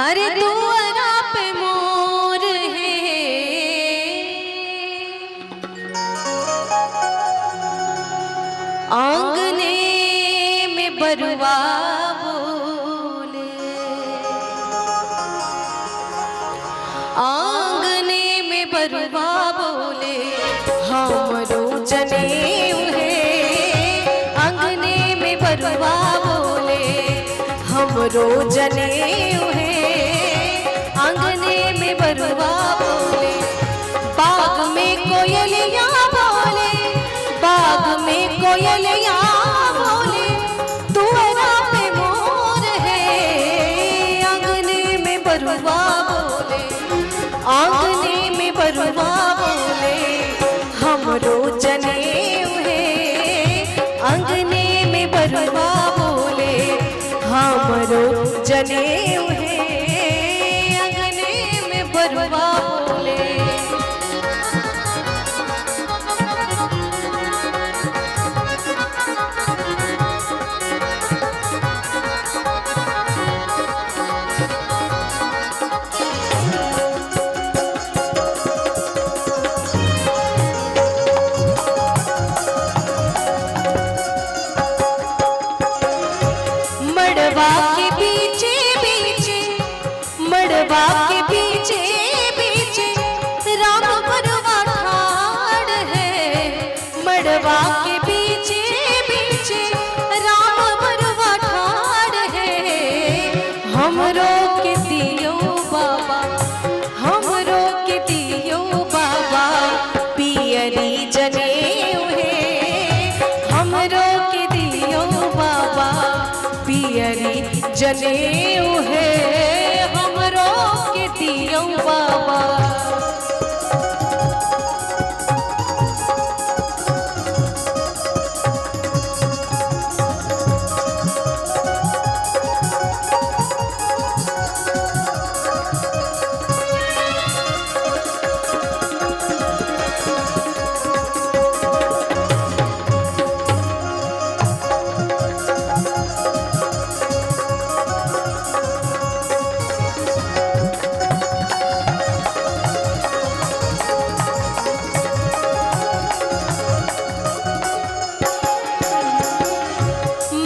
अरे दुआरा पे मोर है, आंगने में बरुआ बोले, आंगने में बरुआ बोले हमरो जनेऊ है, आंगने में बरुआ बोले हमरो जनेऊ है, आंगने में बरुआ बोले, बाग में कोयलिया बोले, बाग में कोयलिया बोले, दुआरा पे मोर है, आंगने में बरुआ बोले, आंगने में बरुआ बोले हमरो जनेऊ है, आंगने में बरुआ बोले हमरो जनेऊ है, आंगने में बरुआ बोले। मड़वा के पीछे पीछे, मड़वा के पीछे पीछे राम बरुआ ठाड़ है, मड़वा के पीछे पीछे राम बरुआ ठाड़ है, हमरो के दियो बाबा, हमरो के दियो बाबा पियरी जनेऊ है, हमरो के दियो बाबा पियरी जनेऊ है, हमरो के दियो बाबा।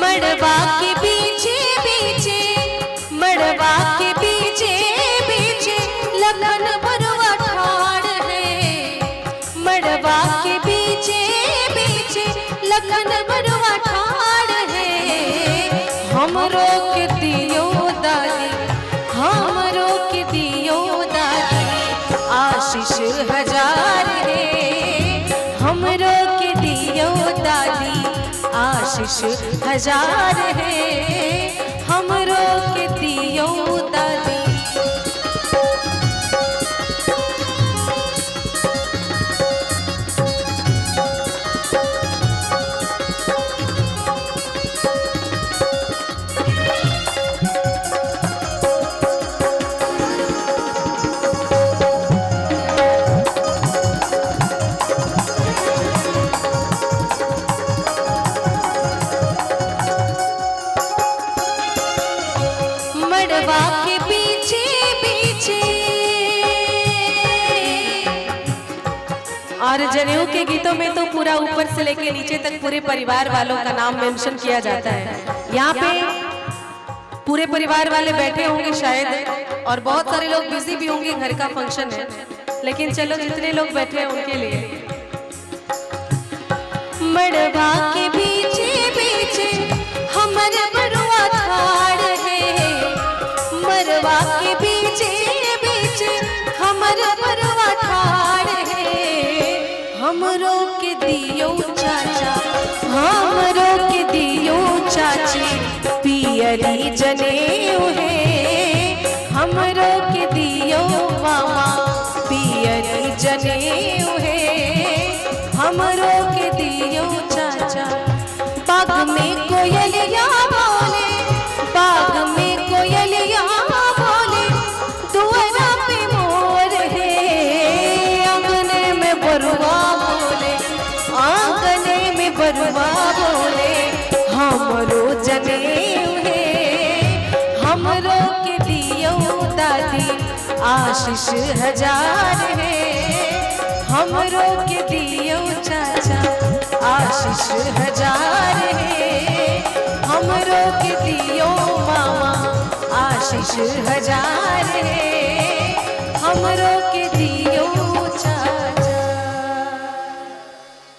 मड़वा के पीछे पीछे, मड़वा के पीछे पीछे लगन बरुआ ठाड़ है, मड़वा के पीछे पीछे लगन बरुआ ठाड़ है, हमरो के दियो दादी, हमरो के दियो दादी आशीष हजार है, हमरो के दियो दादी आशीष हजार है, हमरो के दियो दादी। मड़वा के पीछे पीछे, और जनेऊ के गीतों में तो पूरा ऊपर से लेके नीचे तक पूरे परिवार वालों का नाम मेंशन किया जाता है। यहाँ पे पूरे परिवार वाले बैठे होंगे शायद, और बहुत सारे लोग बिजी भी होंगे, घर का फंक्शन है, लेकिन चलो जितने लोग बैठे हैं उनके लिए। मड़वा के पीछे पीछे हमारे बरुआ ठाड़ है, मड़वा के पीछे पीछे हमारे बरुआ ठाड़ है, हमरो के दियो चाचा, हमरो के दियो चाची पियरी जनेऊ है, हमरो के दियो मामा पियरी जनेऊ है, हमरो के दियो चाचा। बाग में कोयलिया बोले, बाग में कोयलिया बोले, दुआरा पे मोर है, आंगने में बरुआ बोले, आंगने में बरुआ बोले हमरो जनेऊ है, आशीष हजार है, हमरो के दियो चाचा आशीष हजार है, हमरो के दियो मामा आशीष हजार है, हमरो के